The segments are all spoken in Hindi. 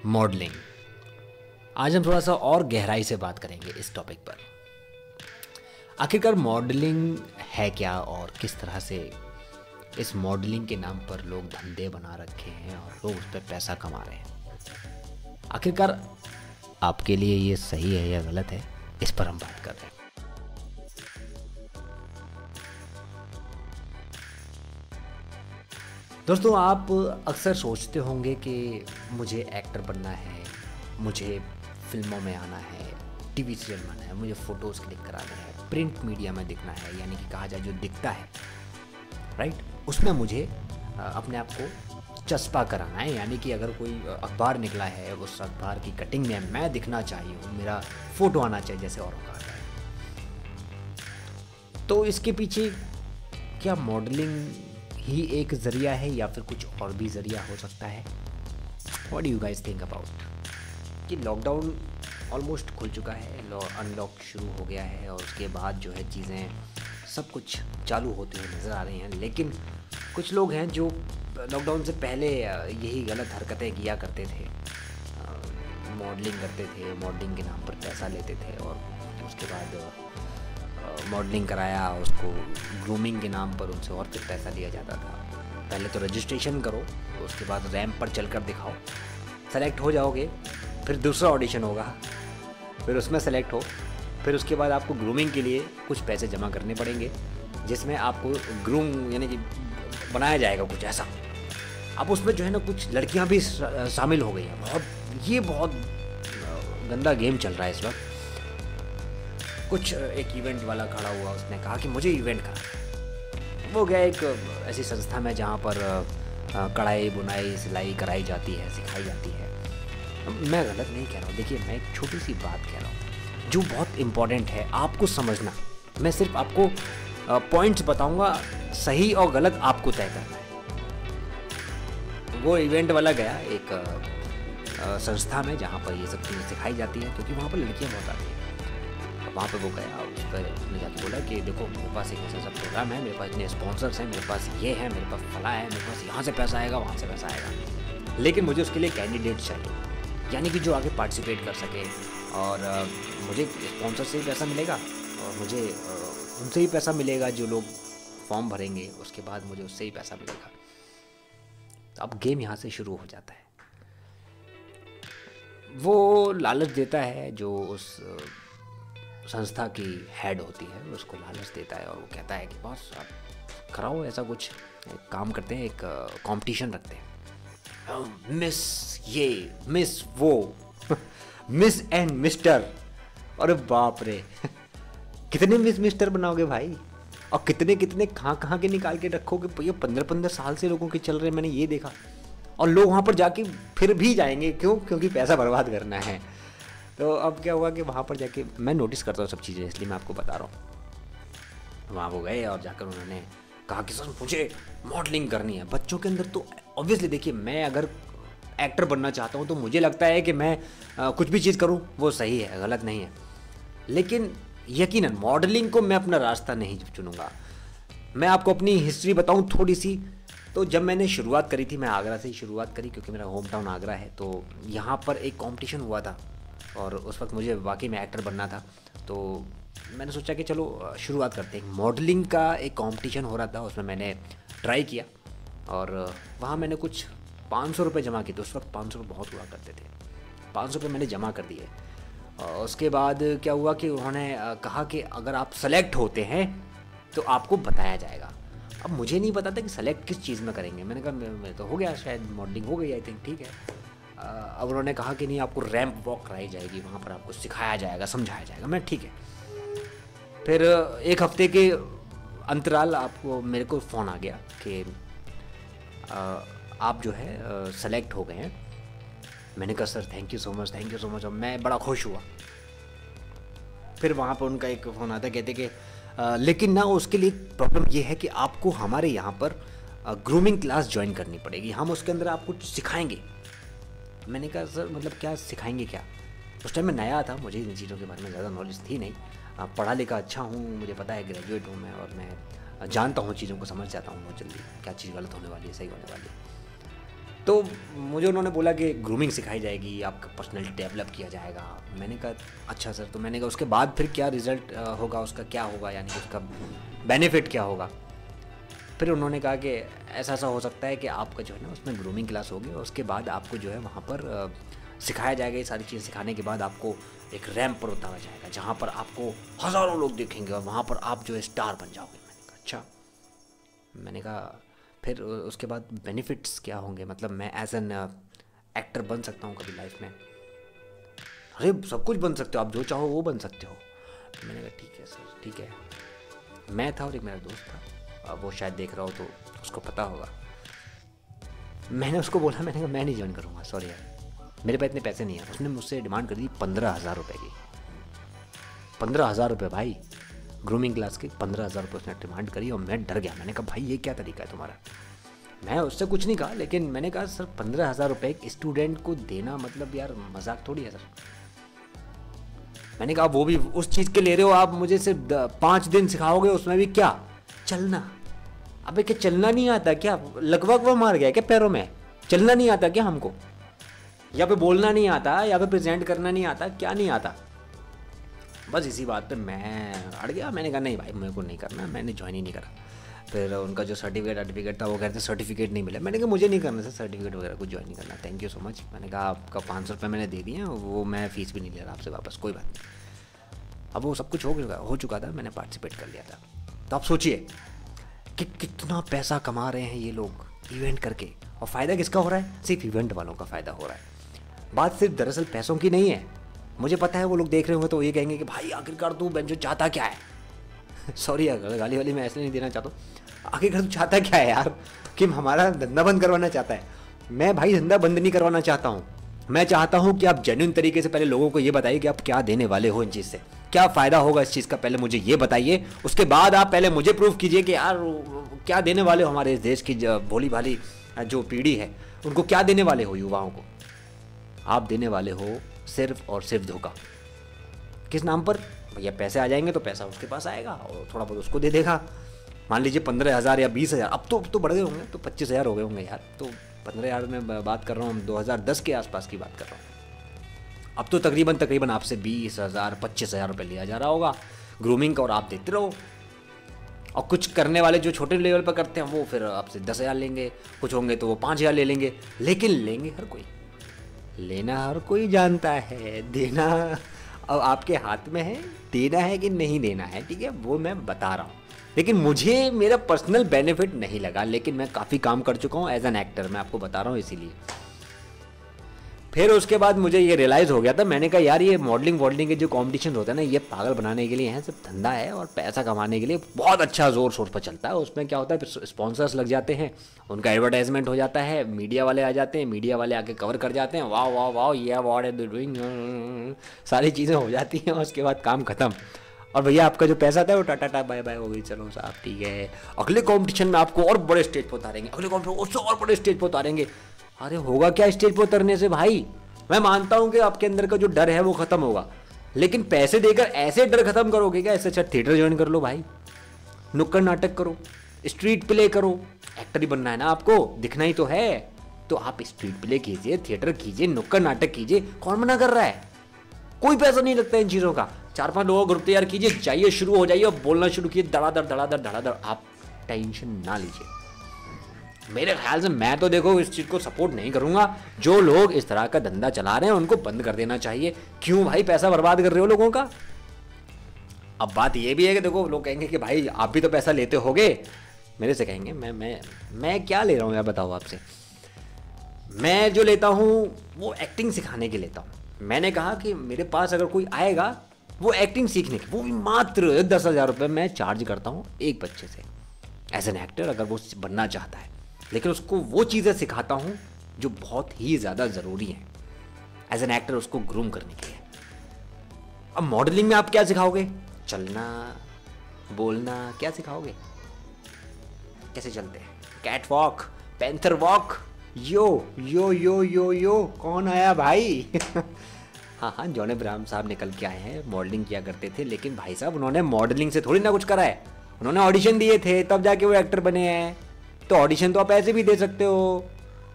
मॉडलिंग। आज हम थोड़ा सा और गहराई से बात करेंगे इस टॉपिक पर। आखिरकार मॉडलिंग है क्या और किस तरह से इस मॉडलिंग के नाम पर लोग धंधे बना रखे हैं और लोग उस पर पैसा कमा रहे हैं। आखिरकार आपके लिए ये सही है या गलत है, इस पर हम बात कर रहे हैं। दोस्तों, आप अक्सर सोचते होंगे कि मुझे एक्टर बनना है, मुझे फिल्मों में आना है, टीवी सीरियल में आना है, मुझे फ़ोटोज़ क्लिक कराने हैं, प्रिंट मीडिया में दिखना है, यानी कि कहा जाए जो दिखता है, राइट, उसमें मुझे अपने आप को चस्पा कराना है। यानी कि अगर कोई अखबार निकला है, उस अखबार की कटिंग में मैं दिखना चाहिए हूँ, मेरा फ़ोटो आना चाहिए जैसे और कहा है। तो इसके पीछे क्या मॉडलिंग ही एक ज़रिया है या फिर कुछ और भी ज़रिया हो सकता है? What do you guys think about? कि लॉकडाउन ऑलमोस्ट खुल चुका है, अनलॉक शुरू हो गया है और उसके बाद जो है चीज़ें सब कुछ चालू होती हुई नज़र आ रही हैं, लेकिन कुछ लोग हैं जो लॉकडाउन से पहले यही गलत हरकतें किया करते थे, मॉडलिंग करते थे, मॉडलिंग के नाम पर पैसा लेते थे और उसके बाद मॉडलिंग कराया, उसको ग्रूमिंग के नाम पर उनसे और फिर पैसा लिया जाता था। पहले तो रजिस्ट्रेशन करो, तो उसके बाद रैंप पर चलकर दिखाओ, सेलेक्ट हो जाओगे, फिर दूसरा ऑडिशन होगा, फिर उसमें सेलेक्ट हो, फिर उसके बाद आपको ग्रूमिंग के लिए कुछ पैसे जमा करने पड़ेंगे, जिसमें आपको ग्रूम यानी कि बनाया जाएगा कुछ ऐसा। अब उसमें जो है ना कुछ लड़कियां भी शामिल हो गई हैं। ये बहुत गंदा गेम चल रहा है इस वक्त। कुछ एक इवेंट वाला खड़ा हुआ, उसने कहा कि मुझे इवेंट करा। वो गया एक ऐसी संस्था में जहाँ पर कढ़ाई बुनाई सिलाई कराई जाती है, सिखाई जाती है। मैं गलत नहीं कह रहा हूँ, देखिए मैं एक छोटी सी बात कह रहा हूँ जो बहुत इम्पॉर्टेंट है आपको समझना। मैं सिर्फ आपको पॉइंट्स बताऊँगा, सही और गलत आपको तय करना है। वो इवेंट वाला गया एक संस्था में जहाँ पर ये सब चीज़ें सिखाई जाती है, क्योंकि वहाँ पर लड़कियाँ बहुत आती हैं। वहाँ पे वो गया, उस पर उसने जाके बोला कि देखो मेरे पास एक ऐसा प्रोग्राम है, मेरे पास इतने स्पॉन्सर्स हैं, मेरे पास ये है, मेरे पास फला है, मेरे पास यहाँ से पैसा आएगा, वहाँ से पैसा आएगा, लेकिन मुझे उसके लिए कैंडिडेट चाहिए, यानी कि जो आगे पार्टिसिपेट कर सके। और मुझे स्पॉन्सर से ही पैसा मिलेगा और मुझे उनसे ही पैसा मिलेगा जो लोग फॉर्म भरेंगे, उसके बाद मुझे उससे ही पैसा मिलेगा। तो अब गेम यहाँ से शुरू हो जाता है। वो लालच देता है, जो उस संस्था की हेड होती है उसको लालच देता है और वो कहता है कि बॉस आप कराओ ऐसा कुछ, एक काम करते हैं, एक कंपटीशन रखते हैं, मिस ये मिस वो मिस एंड मिस्टर। अरे बाप रे कितने मिस मिस्टर बनाओगे भाई, और कितने कितने कहाँ के निकाल के रखोगे भैया। 15-15 साल से लोगों के चल रहे, मैंने ये देखा। और लोग वहाँ पर जाके फिर भी जाएंगे, क्यों? क्योंकि पैसा बर्बाद करना है। तो अब क्या हुआ कि वहाँ पर जाके मैं नोटिस करता हूँ सब चीज़ें, इसलिए मैं आपको बता रहा हूँ। वहाँ वो गए और जाकर उन्होंने कहा कि सर मुझे मॉडलिंग करनी है। बच्चों के अंदर तो ऑब्वियसली देखिए, मैं अगर एक्टर बनना चाहता हूँ तो मुझे लगता है कि मैं कुछ भी चीज़ करूँ वो सही है, गलत नहीं है, लेकिन यकीनन मॉडलिंग को मैं अपना रास्ता नहीं चुनूँगा। मैं आपको अपनी हिस्ट्री बताऊँ थोड़ी सी। तो जब मैंने शुरुआत करी थी, मैं आगरा से ही शुरुआत करी, क्योंकि मेरा होम टाउन आगरा है। तो यहाँ पर एक कॉम्पिटिशन हुआ था और उस वक्त मुझे वाकई में एक्टर बनना था। तो मैंने सोचा कि चलो शुरुआत करते हैं। मॉडलिंग का एक कंपटीशन हो रहा था, उसमें मैंने ट्राई किया और वहाँ मैंने कुछ 500 रुपये जमा किए थे। उस वक्त 500 रुपये बहुत हुआ करते थे। 500 रुपये मैंने जमा कर दिए। उसके बाद क्या हुआ कि उन्होंने कहा कि अगर आप सेलेक्ट होते हैं तो आपको बताया जाएगा। अब मुझे नहीं पता था कि सेलेक्ट किस चीज़ में करेंगे। मैंने कहा मैं तो हो गया, शायद मॉडलिंग हो गई, आई थिंक ठीक है। अब उन्होंने कहा कि नहीं, आपको रैंप वॉक कराई जाएगी, वहाँ पर आपको सिखाया जाएगा, समझाया जाएगा। मैं ठीक है। फिर एक हफ्ते के अंतराल आपको मेरे को फ़ोन आ गया कि आप जो है सेलेक्ट हो गए हैं। मैंने कहा sir thank you so much, thank you so much. और मैं बड़ा खुश हुआ। फिर वहाँ पर उनका एक फ़ोन आता, कहते कि लेकिन ना उसके लिए प्रॉब्लम ये है कि आपको हमारे यहाँ पर ग्रूमिंग क्लास ज्वाइन करनी पड़ेगी, हम उसके अंदर आपको सिखाएंगे। मैंने कहा सर मतलब क्या सिखाएंगे क्या? उस टाइम मैं नया था, मुझे इन चीज़ों के बारे में ज़्यादा नॉलेज थी नहीं। पढ़ा लिखा अच्छा हूँ, मुझे पता है ग्रेजुएट हूँ मैं, और मैं जानता हूँ चीज़ों को, समझ जाता हूँ बहुत जल्दी क्या चीज़ गलत होने वाली है, सही होने वाली है। तो मुझे उन्होंने बोला कि ग्रूमिंग सिखाई जाएगी, आपका पर्सनल डेवलप किया जाएगा। मैंने कहा अच्छा सर। तो मैंने कहा उसके बाद फिर क्या रिज़ल्ट होगा, उसका क्या होगा, यानी उसका बेनिफिट क्या होगा। फिर उन्होंने कहा कि ऐसा ऐसा हो सकता है कि आपका जो है ना उसमें ग्रूमिंग क्लास होगी और उसके बाद आपको जो है वहाँ पर सिखाया जाएगा। ये सारी चीज़ें सिखाने के बाद आपको एक रैंप पर उतारा जाएगा जहाँ पर आपको हज़ारों लोग देखेंगे और वहाँ पर आप जो है स्टार बन जाओगे। मैंने कहा अच्छा। मैंने कहा फिर उसके बाद बेनिफिट्स क्या होंगे, मतलब मैं एज एन एक्टर बन सकता हूँ कभी लाइफ में? अरे सब कुछ बन सकते हो आप, जो चाहो वो बन सकते हो। मैंने कहा ठीक है सर, ठीक है। मैं था और एक मेरा दोस्त था, अब वो शायद देख रहा हो तो उसको पता होगा। मैंने उसको बोला, मैंने कहा मैं नहीं ज्वाइन करूँगा, सॉरी यार मेरे पास इतने पैसे नहीं है। उसने मुझसे डिमांड कर दी 15,000 रुपये की। 15,000 रुपये भाई, ग्रूमिंग क्लास की 15,000 रुपये उसने डिमांड करी और मैं डर गया। मैंने कहा भाई ये क्या तरीका है तुम्हारा? मैं उससे कुछ नहीं कहा, लेकिन मैंने कहा सर 15,000 रुपये एक स्टूडेंट को देना मतलब यार मजाक थोड़ी है सर। मैंने कहा वो भी उस चीज़ के ले रहे हो आप, मुझे सिर्फ 5 दिन सिखाओगे, उसमें भी क्या चलना? अबे क्या चलना नहीं आता क्या? लकवा वकवा मार गया क्या पैरों में? चलना नहीं आता क्या हमको? या पे बोलना नहीं आता, या पे प्रेजेंट करना नहीं आता, क्या नहीं आता? बस इसी बात पे मैं अड़ गया। मैंने कहा नहीं भाई मेरे को नहीं करना, मैंने ज्वाइन ही नहीं करा। फिर उनका जो सर्टिफिकेट था वो कहते सर्टिफिकेट नहीं मिला। मैंने कहा मुझे नहीं करना सर सर्टिफिकेट वगैरह कुछ ज्वाइन नहीं करना, थैंक यू सो मच। मैंने कहा आपका 500 रुपये मैंने दे दिए, वो मैं फ़ीस भी नहीं ले रहा आपसे वापस, कोई बात नहीं। अब वो सब कुछ हो चुका था, मैंने पार्टिसिपेट कर लिया था। तो आप सोचिए कि कितना पैसा कमा रहे हैं ये लोग इवेंट करके, और फ़ायदा किसका हो रहा है? सिर्फ इवेंट वालों का फ़ायदा हो रहा है। बात सिर्फ दरअसल पैसों की नहीं है। मुझे पता है वो लोग देख रहे होंगे तो ये कहेंगे कि भाई आखिरकार तू बेंचो चाहता क्या है? सॉरी यार गाली वाली मैं ऐसे नहीं देना चाहता हूँ। आखिरकार तू चाहता क्या है यार? कि हमारा धंधा बंद करवाना चाहता है? मैं भाई धंधा बंद नहीं करवाना चाहता हूँ। मैं चाहता हूँ कि आप जेन्युइन तरीके से पहले लोगों को ये बताइए कि आप क्या देने वाले हो इन चीज़ से, क्या फ़ायदा होगा इस चीज़ का, पहले मुझे ये बताइए। उसके बाद आप पहले मुझे प्रूफ कीजिए कि यार क्या देने वाले हो हमारे इस देश की भोली भाली जो पीढ़ी है उनको क्या देने वाले हो, युवाओं को। आप देने वाले हो सिर्फ और सिर्फ धोखा। किस नाम पर? भैया पैसे आ जाएंगे तो पैसा उसके पास आएगा और थोड़ा बहुत उसको दे देगा। मान लीजिए 15,000 या 20,000, अब तो बढ़ गए होंगे, तो 25,000 हो गए होंगे यार। तो 15,000 में बात कर रहा हूँ, 2010 के आसपास की बात कर रहा हूँ। अब तो तकरीबन आपसे 20,000 25,000 रुपये लिया जा रहा होगा ग्रूमिंग का, और आप देते रहो। और कुछ करने वाले जो छोटे लेवल पर करते हैं वो फिर आपसे 10,000 लेंगे, कुछ होंगे तो वो 5,000 ले लेंगे। लेकिन लेंगे हर कोई, लेना हर कोई जानता है, देना अब आपके हाथ में है, देना है कि नहीं देना है, ठीक है, वो मैं बता रहा हूँ। लेकिन मुझे मेरा पर्सनल बेनिफिट नहीं लगा, लेकिन मैं काफ़ी काम कर चुका हूँ एज एन एक्टर, मैं आपको बता रहा हूँ इसीलिए। फिर उसके बाद मुझे ये रियलाइज़ हो गया था, मैंने कहा यार ये मॉडलिंग के जो कॉम्पिटिशन होता है ना, ये पागल बनाने के लिए हैं, सिर्फ धंधा है और पैसा कमाने के लिए बहुत अच्छा ज़ोर शोर पर चलता है। उसमें क्या होता है, स्पॉन्सर्स लग जाते हैं, उनका एडवर्टाइजमेंट हो जाता है, मीडिया वाले आ जाते हैं, मीडिया वाले आके कवर कर जाते हैं, वाह वाह वाह ये व्हाट आर यू डूइंग, सारी चीज़ें हो जाती हैं, उसके बाद काम खत्म। और भैया आपका जो पैसा था वो टाटा टाटा बाय बाय हो गई, चलो साहब ठीक है, अगले कॉम्पिटिशन में आपको और बड़े स्टेज पर उतारेंगे, अगले कॉम्पिटिशन उससे और बड़े स्टेज पर उतारेंगे। अरे होगा क्या स्टेज पर उतरने से भाई? मैं मानता हूं कि आपके अंदर का जो डर है वो खत्म होगा, लेकिन पैसे देकर ऐसे डर खत्म करोगे क्या? ऐसे अच्छा थिएटर ज्वाइन कर लो भाई, नुक्कड़ नाटक करो, स्ट्रीट प्ले करो। एक्टर ही बनना है ना आपको, दिखना ही तो है, तो आप स्ट्रीट प्ले कीजिए, थिएटर कीजिए, नुक्कड़ नाटक कीजिए, कौन मना कर रहा है? कोई पैसा नहीं लगता इन चीज़ों का। 4-5 लोगों ग्रुप तैयार कीजिए, जाइए शुरू हो जाइए और बोलना शुरू कीजिए, धड़ाधड़ धड़ाधड़ धड़ाधड़। आप टेंशन ना लीजिए। मेरे ख्याल से मैं तो देखो इस चीज़ को सपोर्ट नहीं करूंगा। जो लोग इस तरह का धंधा चला रहे हैं उनको बंद कर देना चाहिए। क्यों भाई पैसा बर्बाद कर रहे हो लोगों का? अब बात ये भी है कि देखो लोग कहेंगे कि भाई आप भी तो पैसा लेते होगे, मेरे से कहेंगे मैं क्या ले रहा हूँ यार, बताओ आपसे। मैं जो लेता हूँ वो एक्टिंग सिखाने के लेता हूँ। मैंने कहा कि मेरे पास अगर कोई आएगा वो एक्टिंग सीखने की, वो भी मात्र 10,000 रुपये मैं चार्ज करता हूँ एक बच्चे से एज एन एक्टर, अगर वो बनना चाहता है। लेकिन उसको वो चीज़ें सिखाता हूँ जो बहुत ही ज़्यादा ज़रूरी हैं एज एन एक्टर उसको ग्रूम करने के लिए। अब मॉडलिंग में आप क्या सिखाओगे? चलना, बोलना, क्या सिखाओगे? कैसे चलते हैं? कैट वॉक, पैंथर वॉक, यो यो यो यो यो, कौन आया भाई? हाँ जॉन अब्राहम साहब निकल के आए हैं, मॉडलिंग किया करते थे, लेकिन भाई साहब उन्होंने मॉडलिंग से थोड़ी ना कुछ करा है, उन्होंने ऑडिशन दिए थे तब जाके वो एक्टर बने हैं। तो ऑडिशन तो आप ऐसे भी दे सकते हो,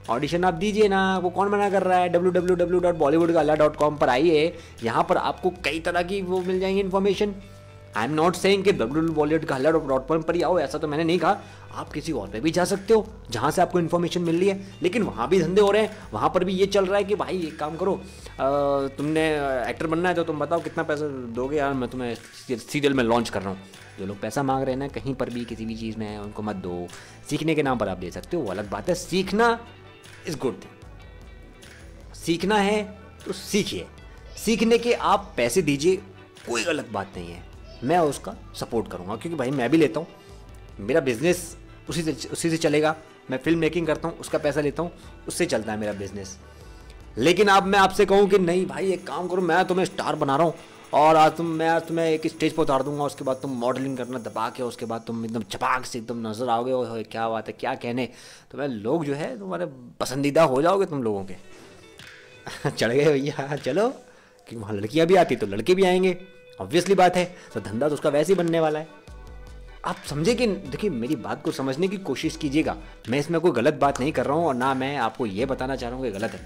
ऑडिशन आप दीजिए ना, वो कौन मना कर रहा है। www.bollywoodgala.com पर आइए, यहाँ पर आपको कई तरह की वो मिल जाएंगी information. I am not saying कि www.bollywoodgala.com पर ही आओ, ऐसा तो मैंने नहीं कहा। आप किसी और पे भी जा सकते हो जहाँ से आपको इन्फॉर्मेशन मिल रही है, लेकिन वहाँ भी धंधे हो रहे हैं। वहाँ पर भी ये चल रहा है कि भाई एक काम करो, तुमने एक्टर बनना है तो तुम बताओ कितना पैसा दोगे यार, मैं तुम्हें सीरियल में लॉन्च कर रहा हूँ। जो लोग पैसा मांग रहे हैं ना कहीं पर भी किसी भी चीज़ में, उनको मत दो। सीखने के नाम पर आप दे सकते हो, वो अलग बात है। सीखना इज़ गुड थिंग, सीखना है तो सीखिए, सीखने के आप पैसे दीजिए, कोई गलत बात नहीं है, मैं उसका सपोर्ट करूँगा। क्योंकि भाई मैं भी लेता हूँ, मेरा बिजनेस उसी से चलेगा। मैं फिल्म मेकिंग करता हूँ, उसका पैसा लेता हूँ, उससे चलता है मेरा बिजनेस। लेकिन अब मैं आपसे कहूँ कि नहीं भाई एक काम करो, मैं तुम्हें स्टार बना रहा हूँ और मैं आज तुम्हें एक स्टेज पर उतार दूंगा, उसके बाद तुम मॉडलिंग करना दबा के, उसके बाद तुम एकदम चपाक से एकदम नजर आओगे, ओए क्या बात है, क्या कहने, तो मैं लोग जो है तुम्हारे पसंदीदा हो जाओगे तुम लोगों के। चढ़ गए भैया, चलो, क्योंकि वहाँ लड़कियाँ भी आती तो लड़के भी आएंगे, ऑब्वियसली बात है। तो धंधा तो उसका वैसे ही बनने वाला है। आप समझे कि देखिए, मेरी बात को समझने की कोशिश कीजिएगा। मैं इसमें कोई गलत बात नहीं कर रहा हूँ और ना मैं आपको ये बताना चाह रहा हूँ कि गलत है।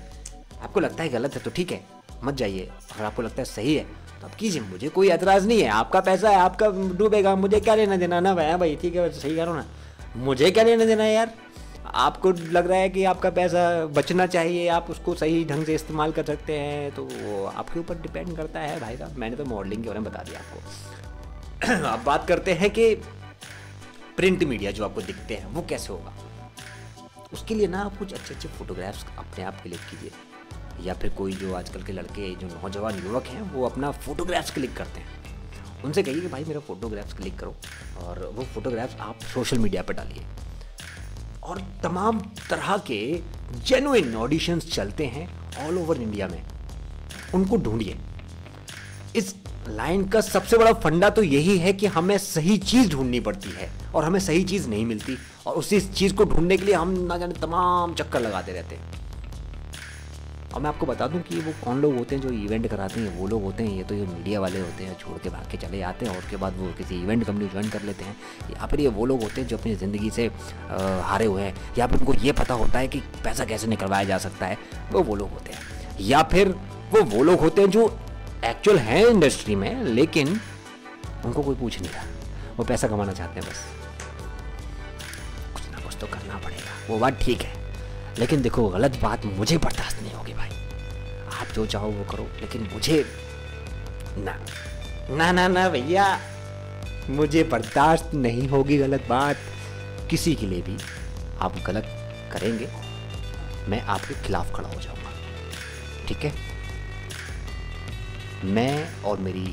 आपको लगता है गलत है तो ठीक है, मत जाइए। अगर आपको लगता है सही है तो आप कीजिए, मुझे कोई एतराज़ नहीं है। आपका पैसा है, आपका डूबेगा, मुझे क्या लेना देना ना भाई। ठीक है, सही करो ना, मुझे क्या लेना देना है यार। आपको लग रहा है कि आपका पैसा बचना चाहिए, आप उसको सही ढंग से इस्तेमाल कर सकते हैं, तो वो आपके ऊपर डिपेंड करता है भाई साहब। मैंने तो मॉडलिंग के बारे में बता दिया आपको। अब बात करते हैं कि प्रिंट मीडिया जो आपको दिखते हैं वो कैसे होगा। उसके लिए ना आप कुछ अच्छे अच्छे फोटोग्राफ्स अपने आप क्लिक कीजिए, या फिर कोई जो आजकल के लड़के जो नौजवान युवक हैं वो अपना फोटोग्राफ्स क्लिक करते हैं, उनसे कहिए कि भाई मेरा फोटोग्राफ्स क्लिक करो, और वो फोटोग्राफ्स आप सोशल मीडिया पर डालिए। और तमाम तरह के जेन्युइन ऑडिशंस चलते हैं ऑल ओवर इंडिया में, उनको ढूंढिए। इस लाइन का सबसे बड़ा फंडा तो यही है कि हमें सही चीज़ ढूंढनी पड़ती है और हमें सही चीज़ नहीं मिलती, और उसी चीज़ को ढूंढने के लिए हम ना जाने तमाम चक्कर लगाते रहते हैं। और मैं आपको बता दूं कि वो कौन लोग होते हैं जो इवेंट कराते हैं, वो लोग होते हैं, ये तो ये मीडिया वाले होते हैं, छोड़ के भाग के चले जाते हैं और उसके बाद वो किसी इवेंट कंपनी ज्वाइन कर लेते हैं। या फिर ये वो लोग होते हैं जो अपनी ज़िंदगी से हारे हुए हैं, या फिर उनको ये पता होता है कि पैसा कैसे निकलवाया जा सकता है, वो लोग होते हैं। या फिर वो लोग होते हैं जो एक्चुअल हैं इंडस्ट्री में, लेकिन उनको कोई पूछ नहीं रहा, वो पैसा कमाना चाहते हैं बस। कुछ ना कुछ तो करना पड़ेगा, वो बात ठीक है, लेकिन देखो गलत बात मुझे बर्दाश्त नहीं होगी भाई। आप जो चाहो वो करो, लेकिन मुझे ना ना ना ना भैया, मुझे बर्दाश्त नहीं होगी गलत बात किसी के लिए भी। आप गलत करेंगे, मैं आपके खिलाफ खड़ा हो जाऊंगा, ठीक है। मैं और मेरी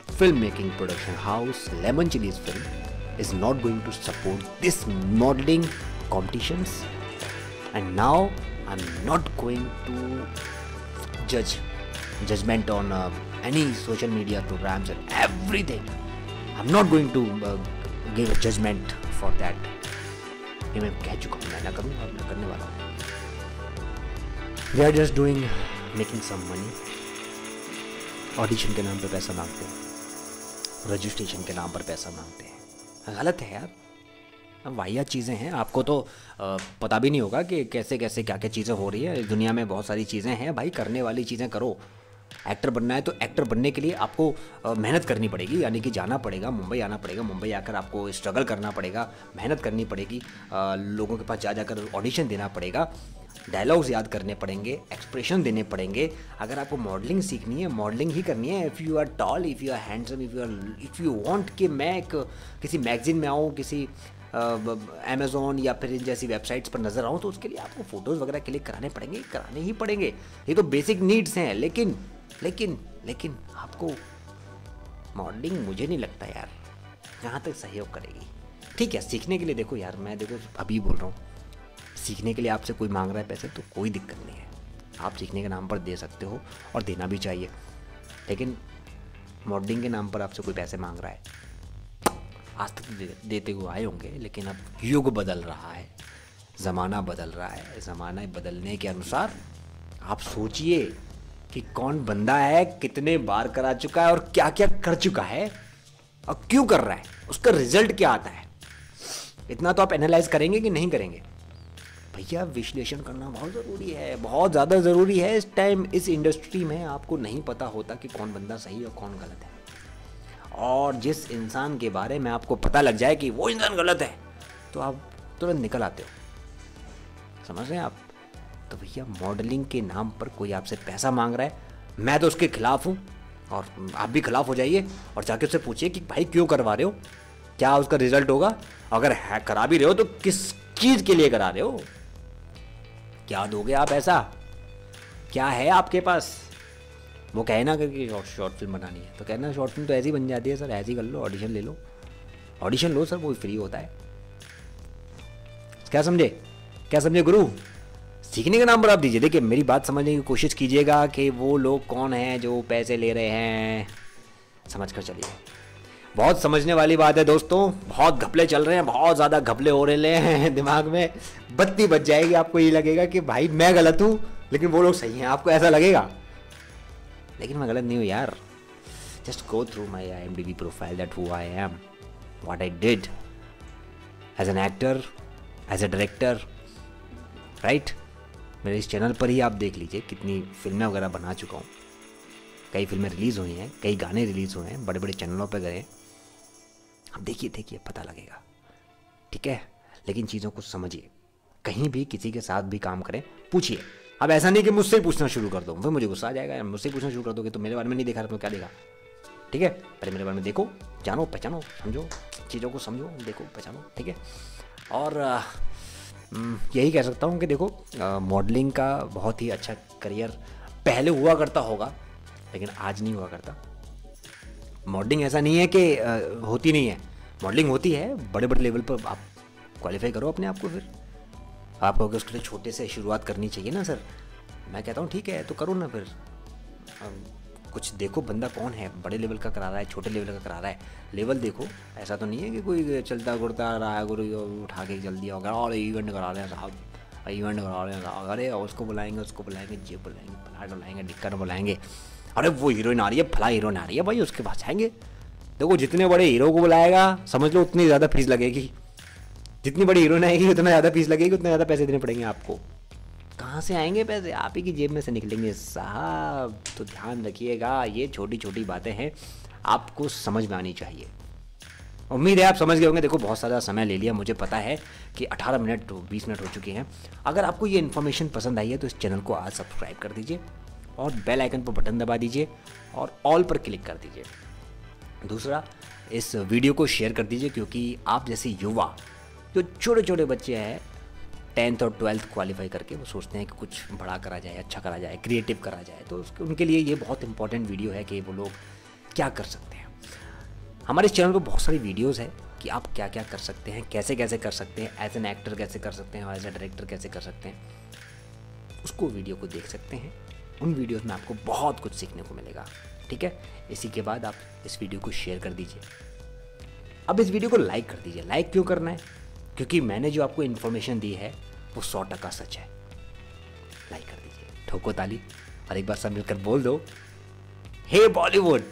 film making production house Lemon Chillies film is not going to support this modelling competitions, and now I'm not going to judgment on any social media programs and everything. I'm not going to give a judgment for that. ये मैं कह चुका हूँ, मैं ना करूँगा, मैं करने वाला हूँ। They are just doing making some money. Audition के नाम पे पैसा मांगते हैं, रजिस्ट्रेशन के नाम पर पैसा मांगते हैं, गलत है यार। वाहियात चीज़ें हैं, आपको तो पता भी नहीं होगा कि कैसे कैसे क्या क्या चीज़ें हो रही है इस दुनिया में। बहुत सारी चीज़ें हैं भाई, करने वाली चीज़ें करो। एक्टर बनना है तो एक्टर बनने के लिए आपको मेहनत करनी पड़ेगी, यानी कि जाना पड़ेगा, मुंबई आना पड़ेगा, मुंबई आकर आपको स्ट्रगल करना पड़ेगा, मेहनत करनी पड़ेगी, लोगों के पास जाकर ऑडिशन देना पड़ेगा, डायलॉग्स याद करने पड़ेंगे, एक्सप्रेशन देने पड़ेंगे। अगर आपको मॉडलिंग सीखनी है, मॉडलिंग ही करनी है, if you are tall, if you are handsome, if you want कि मैं किसी मैगजीन में आऊँ, किसी अमेज़ॉन या फिर इन जैसी वेबसाइट्स पर नज़र आऊँ, तो उसके लिए आपको फ़ोटोज़ वगैरह क्लिक कराने पड़ेंगे, कराने ही पड़ेंगे। ये तो बेसिक नीड्स हैं। लेकिन आपको मॉडलिंग मुझे नहीं लगता यार यहाँ तक सहयोग करेगी। ठीक है, सीखने के लिए देखो यार, मैं देखो अभी बोल रहा हूँ, सीखने के लिए आपसे कोई मांग रहा है पैसे तो कोई दिक्कत नहीं है, आप सीखने के नाम पर दे सकते हो और देना भी चाहिए। लेकिन मॉडलिंग के नाम पर आपसे कोई पैसे मांग रहा है, आज तक देते हुए आए होंगे, लेकिन अब युग बदल रहा है, ज़माना बदल रहा है। ज़माना बदलने के अनुसार आप सोचिए कि कौन बंदा है, कितने बार करा चुका है और क्या क्या कर चुका है और क्यों कर रहा है, उसका रिजल्ट क्या आता है। इतना तो आप एनालाइज करेंगे कि नहीं करेंगे भैया विश्लेषण करना बहुत ज़रूरी है, बहुत ज़्यादा ज़रूरी है इस टाइम। इस इंडस्ट्री में आपको नहीं पता होता कि कौन बंदा सही और कौन गलत है, और जिस इंसान के बारे में आपको पता लग जाए कि वो इंसान गलत है तो आप तुरंत निकल आते हो, समझ रहे हैं आप। तो भैया मॉडलिंग के नाम पर कोई आपसे पैसा मांग रहा है, मैं तो उसके खिलाफ हूँ, और आप भी खिलाफ हो जाइए और जाके उससे पूछिए कि भाई क्यों करवा रहे हो, क्या उसका रिजल्ट होगा, अगर है करा भी रहे हो तो किस चीज़ के लिए करा रहे हो, क्या दोगे आप, ऐसा क्या है आपके पास। वो कहे ना कि शॉर्ट फिल्म बनानी है तो कहना शॉर्ट फिल्म तो ऐसी बन जाती है सर, ऐसी कर लो, ऑडिशन ले लो, ऑडिशन लो सर, वो फ्री होता है। क्या समझे, क्या समझे गुरु, सीखने का नाम पर आप दीजिए। देखिए मेरी बात समझने की कोशिश कीजिएगा कि वो लोग कौन हैं जो पैसे ले रहे हैं, समझ कर चलिए। बहुत समझने वाली बात है दोस्तों, बहुत घपले चल रहे हैं, बहुत ज़्यादा घपले हो रहे हैं, दिमाग में बत्ती बज जाएगी, आपको ये लगेगा कि भाई मैं गलत हूँ लेकिन वो लोग सही हैं, आपको ऐसा लगेगा, लेकिन मैं गलत नहीं हूँ यार। Just go through my IMDb profile, that who I am, what I did as an actor, as a director, right. मेरे इस चैनल पर ही आप देख लीजिए कितनी फिल्में वगैरह बना चुका हूँ, कई फिल्में रिलीज़ हुई हैं, कई गाने रिलीज़ हुए हैं, बड़े बड़े चैनलों पर गए, अब देखिए देखिए पता लगेगा, ठीक है। लेकिन चीज़ों को समझिए, कहीं भी किसी के साथ भी काम करें पूछिए। अब ऐसा नहीं कि मुझसे ही पूछना शुरू कर दो, फिर मुझे गुस्सा आ जाएगा, मुझसे ही पूछना शुरू कर दोगे तो मेरे बारे में नहीं देखा तो क्या देखा, ठीक है। पहले मेरे बारे में देखो, जानो, पहचानो, समझो, चीज़ों को समझो, देखो, पहचानो, ठीक है। और यही कह सकता हूँ कि देखो मॉडलिंग का बहुत ही अच्छा करियर पहले हुआ करता होगा, लेकिन आज नहीं हुआ करता। मॉडलिंग ऐसा नहीं है कि होती नहीं है, मॉडलिंग होती है, बड़े बड़े लेवल पर आप क्वालिफाई करो अपने आप को, फिर आप कहोगे उसके लिए छोटे से शुरुआत करनी चाहिए ना सर, मैं कहता हूँ ठीक है तो करो ना, फिर कुछ देखो बंदा कौन है, बड़े लेवल का करा रहा है, छोटे लेवल का करा रहा है, लेवल देखो। ऐसा तो नहीं है कि कोई चलता घुरता रहा है गुरु उठा के चल दिया होगा, और इवेंट करा रहे हैं साहब, इवेंट करा रहे हैं साहब, अरे उसको बुलाएंगे, उसको बुलाएंगे, जे बुलाएंगे, फला बुलाएंगे, ढिक्कर बुलाएंगे, अरे वो हीरोइन आ रही है, फला हीरोइन आ रही है, भाई उसके पास जाएंगे। देखो जितने बड़े हीरो को बुलाएगा समझ लो उतनी ज़्यादा फीस लगेगी, जितनी बड़ी हीरोइन आएगी उतना ज़्यादा फीस लगेगी, उतने ज़्यादा पैसे देने पड़ेंगे आपको। कहाँ से आएंगे पैसे, आप ही की जेब में से निकलेंगे साहब। तो ध्यान रखिएगा, ये छोटी छोटी बातें हैं, आपको समझ में आनी चाहिए। उम्मीद है आप समझ गए होंगे। देखो बहुत सारा समय ले लिया, मुझे पता है कि 18 मिनट 20 मिनट हो चुके हैं। अगर आपको ये इन्फॉर्मेशन पसंद आई है तो इस चैनल को आज सब्सक्राइब कर दीजिए और बेल आइकन पर बटन दबा दीजिए और ऑल पर क्लिक कर दीजिए। दूसरा, इस वीडियो को शेयर कर दीजिए, क्योंकि आप जैसे युवा जो छोटे छोटे बच्चे हैं 10th और 12th क्वालिफाई करके वो सोचते हैं कि कुछ बड़ा करा जाए, अच्छा करा जाए, क्रिएटिव करा जाए, तो उनके लिए ये बहुत इंपॉर्टेंट वीडियो है कि वो लोग क्या कर सकते हैं। हमारे इस चैनल पर बहुत सारी वीडियोस है कि आप क्या क्या कर सकते हैं, कैसे कैसे कर सकते हैं, एज एन एक्टर कैसे कर सकते हैं और एज ए डायरेक्टर कैसे कर सकते हैं, उसको वीडियो को देख सकते हैं। उन वीडियोस में आपको बहुत कुछ सीखने को मिलेगा, ठीक है। इसी के बाद आप इस वीडियो को शेयर कर दीजिए। अब इस वीडियो को लाइक कर दीजिए। लाइक क्यों करना है, क्योंकि मैंने जो आपको इन्फॉर्मेशन दी है वो 100% सच है। लाइक कर दीजिए, ठोको ताली और एक बार सब मिलकर बोल दो, हे बॉलीवुड।